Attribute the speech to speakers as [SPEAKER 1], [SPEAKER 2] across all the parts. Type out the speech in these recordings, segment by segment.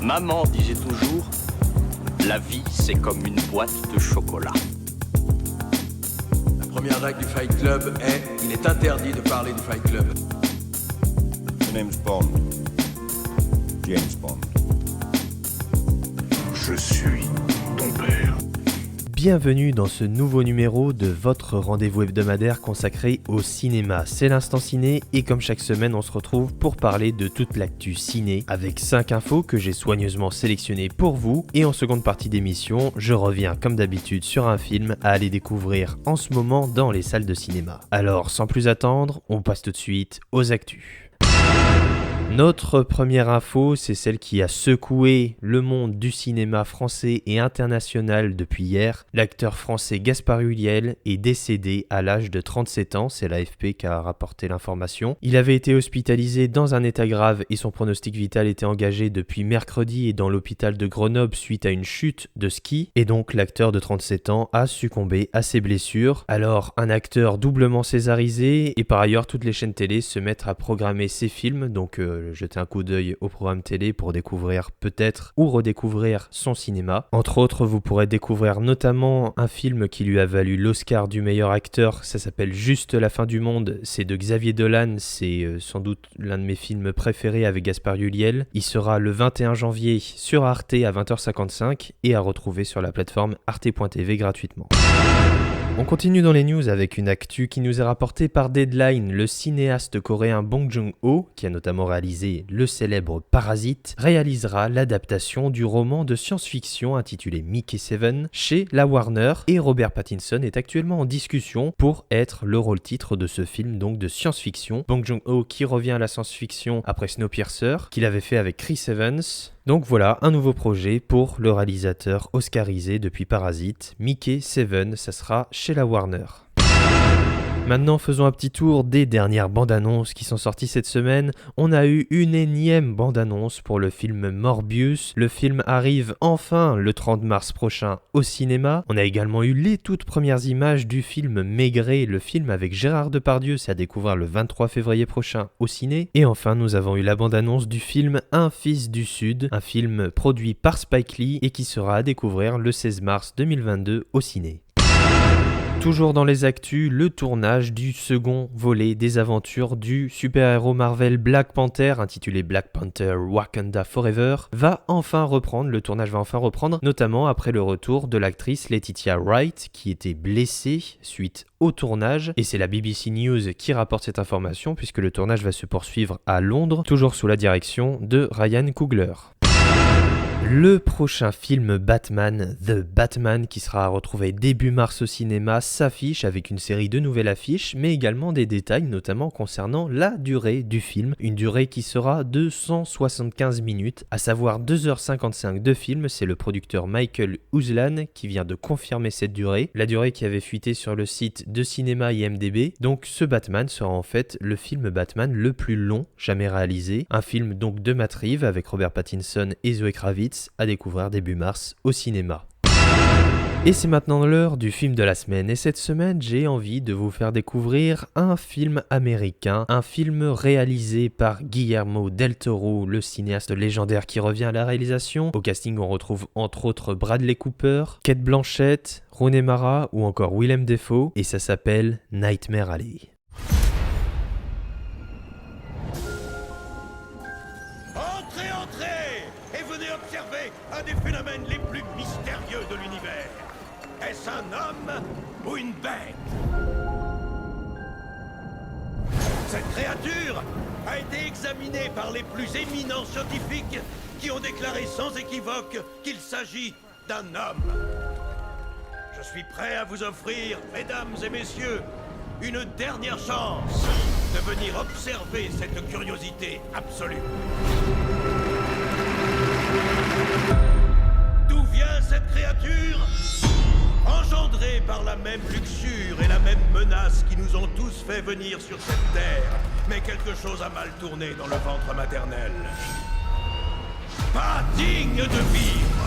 [SPEAKER 1] Maman disait toujours, la vie c'est comme une boîte de chocolat.
[SPEAKER 2] La première règle du Fight Club est, il est interdit de parler du Fight Club.
[SPEAKER 3] My name's Bond. James Bond.
[SPEAKER 4] Je suis ton père.
[SPEAKER 5] Bienvenue dans ce nouveau numéro de votre rendez-vous hebdomadaire consacré au cinéma. C'est l'Instant Ciné et comme chaque semaine on se retrouve pour parler de toute l'actu ciné avec 5 infos que j'ai soigneusement sélectionnées pour vous. Et en seconde partie d'émission, je reviens comme d'habitude sur un film à aller découvrir en ce moment dans les salles de cinéma. Alors sans plus attendre, on passe tout de suite aux actus. Notre première info, c'est celle qui a secoué le monde du cinéma français et international depuis hier. L'acteur français Gaspard Ulliel est décédé à l'âge de 37 ans, c'est l'AFP qui a rapporté l'information. Il avait été hospitalisé dans un état grave et son pronostic vital était engagé depuis mercredi et dans l'hôpital de Grenoble suite à une chute de ski. Et donc l'acteur de 37 ans a succombé à ses blessures. Alors un acteur doublement césarisé et par ailleurs toutes les chaînes télé se mettent à programmer ses films, donc jeter un coup d'œil au programme télé pour découvrir peut-être ou redécouvrir son cinéma. Entre autres, vous pourrez découvrir notamment un film qui lui a valu l'Oscar du meilleur acteur, ça s'appelle Juste la fin du monde, c'est de Xavier Dolan, c'est sans doute l'un de mes films préférés avec Gaspard Ulliel. Il sera le 21 janvier sur Arte à 20h55 et à retrouver sur la plateforme arte.tv gratuitement. On continue dans les news avec une actu qui nous est rapportée par Deadline. Le cinéaste coréen Bong Joon-ho, qui a notamment réalisé le célèbre Parasite, réalisera l'adaptation du roman de science-fiction intitulé Mickey 7 chez la Warner et Robert Pattinson est actuellement en discussion pour être le rôle-titre de ce film donc de science-fiction. Bong Joon-ho qui revient à la science-fiction après Snowpiercer, qu'il avait fait avec Chris Evans. Donc voilà, un nouveau projet pour le réalisateur oscarisé depuis Parasite. Mickey 7, ça sera chez la Warner. Maintenant, faisons un petit tour des dernières bandes-annonces qui sont sorties cette semaine. On a eu une énième bande-annonce pour le film Morbius. Le film arrive enfin le 30 mars prochain au cinéma. On a également eu les toutes premières images du film Maigret, le film avec Gérard Depardieu, c'est à découvrir le 23 février prochain au ciné. Et enfin, nous avons eu la bande-annonce du film Un fils du Sud, un film produit par Spike Lee et qui sera à découvrir le 16 mars 2022 au ciné. Toujours dans les actus, le tournage du second volet des aventures du super-héros Marvel Black Panther, intitulé Black Panther Wakanda Forever, va enfin reprendre. Le tournage va enfin reprendre, notamment après le retour de l'actrice Letitia Wright, qui était blessée suite au tournage. Et c'est la BBC News qui rapporte cette information, puisque le tournage va se poursuivre à Londres, toujours sous la direction de Ryan Coogler. Le prochain film Batman, The Batman, qui sera à retrouver début mars au cinéma, s'affiche avec une série de nouvelles affiches, mais également des détails, notamment concernant la durée du film. Une durée qui sera de 175 minutes, à savoir 2h55 de film. C'est le producteur Michael Uslan qui vient de confirmer cette durée. La durée qui avait fuité sur le site de cinéma IMDb. Donc ce Batman sera en fait le film Batman le plus long jamais réalisé. Un film donc de Matt Reeves avec Robert Pattinson et Zoe Kravitz, à découvrir début mars au cinéma. Et c'est maintenant l'heure du film de la semaine. Et cette semaine, j'ai envie de vous faire découvrir un film américain, un film réalisé par Guillermo del Toro, le cinéaste légendaire qui revient à la réalisation. Au casting, on retrouve entre autres Bradley Cooper, Cate Blanchett, Rooney Mara ou encore Willem Dafoe. Et ça s'appelle Nightmare Alley.
[SPEAKER 6] Un des phénomènes les plus mystérieux de l'univers. Est-ce un homme ou une bête? Cette créature a été examinée par les plus éminents scientifiques qui ont déclaré sans équivoque qu'il s'agit d'un homme. Je suis prêt à vous offrir, mesdames et messieurs, une dernière chance de venir observer cette curiosité absolue. D'où vient cette créature? Engendrée par la même luxure et la même menace qui nous ont tous fait venir sur cette terre. Mais quelque chose a mal tourné dans le ventre maternel. Pas digne de vivre!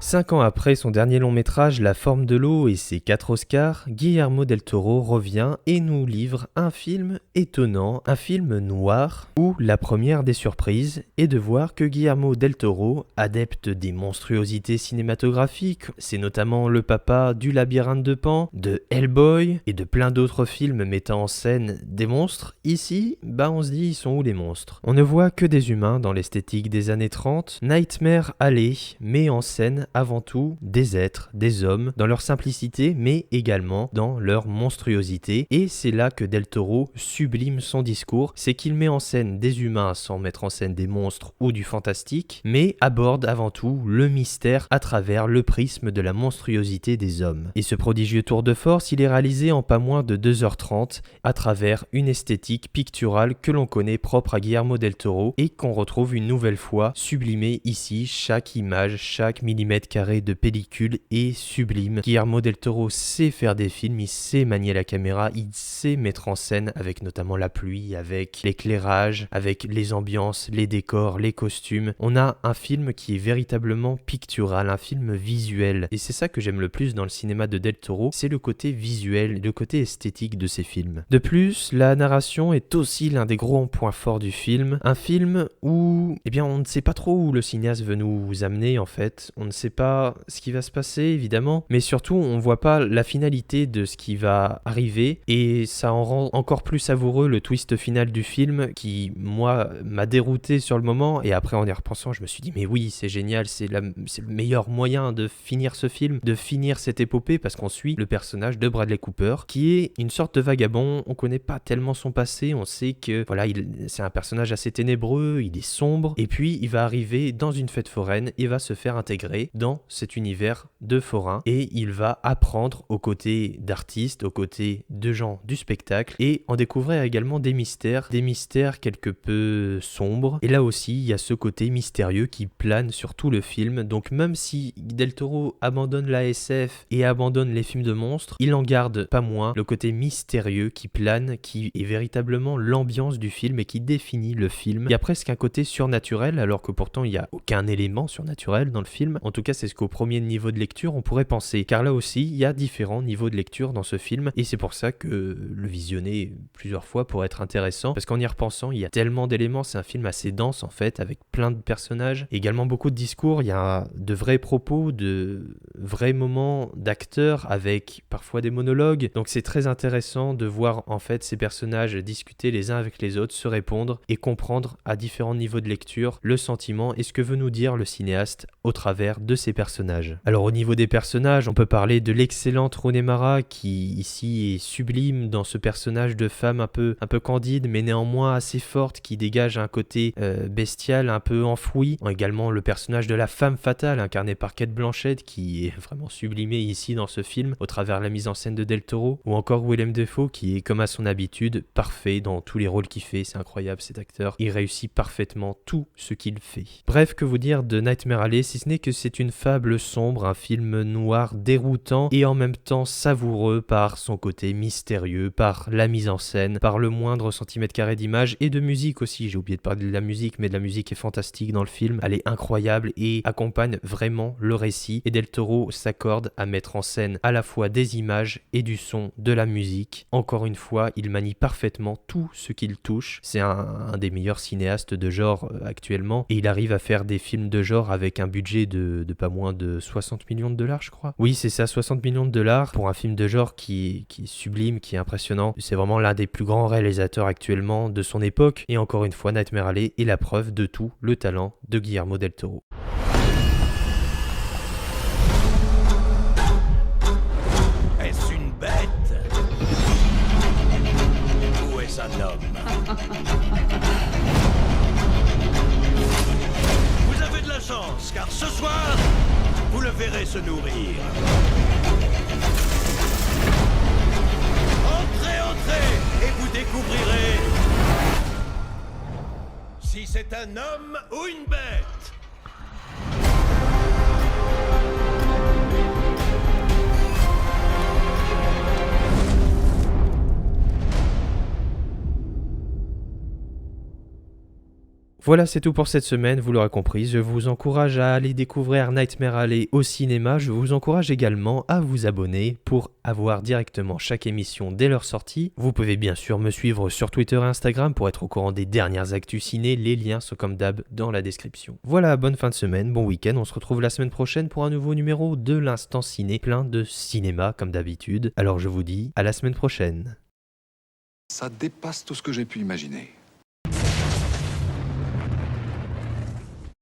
[SPEAKER 5] 5 ans après son dernier long métrage La forme de l'eau et ses 4 Oscars, Guillermo del Toro revient et nous livre un film étonnant, un film noir, où la première des surprises est de voir que Guillermo del Toro, adepte des monstruosités cinématographiques, c'est notamment le papa du Labyrinthe de Pan, de Hellboy et de plein d'autres films mettant en scène des monstres, ici, on se dit ils sont où les monstres ? On ne voit que des humains dans l'esthétique des années 30, Nightmare Alley met en scène avant tout des êtres, des hommes, dans leur simplicité, mais également dans leur monstruosité. Et c'est là que Del Toro sublime son discours, c'est qu'il met en scène des humains sans mettre en scène des monstres ou du fantastique, mais aborde avant tout le mystère à travers le prisme de la monstruosité des hommes. Et ce prodigieux tour de force, il est réalisé en pas moins de 2h30 à travers une esthétique picturale que l'on connaît propre à Guillermo del Toro et qu'on retrouve une nouvelle fois sublimée ici. Chaque image, chaque millimètre carré de pellicule est sublime. Guillermo del Toro sait faire des films, il sait manier la caméra, il sait mettre en scène avec notamment la pluie, avec l'éclairage, avec les ambiances, les décors, les costumes. On a un film qui est véritablement pictural, un film visuel. Et c'est ça que j'aime le plus dans le cinéma de del Toro, c'est le côté visuel, le côté esthétique de ces films. De plus, la narration est aussi l'un des gros points forts du film. Un film où, on ne sait pas trop où le cinéaste veut nous amener en fait. On ne sait pas ce qui va se passer évidemment, mais surtout on voit pas la finalité de ce qui va arriver et ça en rend encore plus savoureux le twist final du film qui, moi, m'a dérouté sur le moment et après en y repensant je me suis dit mais oui c'est génial, c'est le meilleur moyen de finir ce film, de finir cette épopée parce qu'on suit le personnage de Bradley Cooper qui est une sorte de vagabond, on connaît pas tellement son passé, on sait que voilà c'est un personnage assez ténébreux, il est sombre et puis il va arriver dans une fête foraine et va se faire intégrer dans cet univers de forains et il va apprendre aux côtés d'artistes, aux côtés de gens du spectacle et en découvrir également des mystères quelque peu sombres et là aussi il y a ce côté mystérieux qui plane sur tout le film. Donc même si Del Toro abandonne la SF et abandonne les films de monstres, il en garde pas moins le côté mystérieux qui plane, qui est véritablement l'ambiance du film et qui définit le film. Il y a presque un côté surnaturel alors que pourtant il n'y a aucun élément surnaturel dans le film. En tout cas c'est ce qu'au premier niveau de lecture on pourrait penser, car là aussi il y a différents niveaux de lecture dans ce film et c'est pour ça que le visionner plusieurs fois pourrait être intéressant parce qu'en y repensant il y a tellement d'éléments, c'est un film assez dense en fait avec plein de personnages, également beaucoup de discours, il y a de vrais propos, de vrais moments d'acteurs avec parfois des monologues, donc c'est très intéressant de voir en fait ces personnages discuter les uns avec les autres, se répondre et comprendre à différents niveaux de lecture le sentiment et ce que veut nous dire le cinéaste au travers de ces personnages. Alors au niveau des personnages, on peut parler de l'excellente Rooney Mara qui ici est sublime dans ce personnage de femme un peu candide mais néanmoins assez forte qui dégage un côté bestial, un peu enfoui. Également le personnage de la femme fatale incarnée par Cate Blanchett qui est vraiment sublimée ici dans ce film au travers de la mise en scène de Del Toro ou encore Willem Dafoe qui est comme à son habitude parfait dans tous les rôles qu'il fait, c'est incroyable cet acteur, il réussit parfaitement tout ce qu'il fait. Bref, que vous dire de Nightmare Alley si ce n'est que c'est une fable sombre, un film noir déroutant et en même temps savoureux par son côté mystérieux, par la mise en scène, par le moindre centimètre carré d'image et de musique aussi. J'ai oublié de parler de la musique, mais de la musique est fantastique dans le film, elle est incroyable et accompagne vraiment le récit et Del Toro s'accorde à mettre en scène à la fois des images et du son, de la musique. Encore une fois, il manie parfaitement tout ce qu'il touche, c'est un des meilleurs cinéastes de genre actuellement et il arrive à faire des films de genre avec un budget de pas moins de 60 millions de dollars je crois. Oui c'est ça, 60 millions de dollars pour un film de genre qui est sublime, qui est impressionnant. C'est vraiment l'un des plus grands réalisateurs actuellement de son époque et encore une fois Nightmare Alley est la preuve de tout le talent de Guillermo del Toro.
[SPEAKER 6] Est-ce une bête? Ou est-ce un homme? Vous avez de la chance, car ce soir, vous le verrez se nourrir. Entrez, et vous découvrirez si c'est un homme ou une bête.
[SPEAKER 5] Voilà, c'est tout pour cette semaine, vous l'aurez compris, je vous encourage à aller découvrir Nightmare Alley au cinéma, je vous encourage également à vous abonner pour avoir directement chaque émission dès leur sortie. Vous pouvez bien sûr me suivre sur Twitter et Instagram pour être au courant des dernières actus ciné, les liens sont comme d'hab dans la description. Voilà, bonne fin de semaine, bon week-end, on se retrouve la semaine prochaine pour un nouveau numéro de l'Instant Ciné, plein de cinéma comme d'habitude. Alors je vous dis à la semaine prochaine.
[SPEAKER 7] Ça dépasse tout ce que j'ai pu imaginer.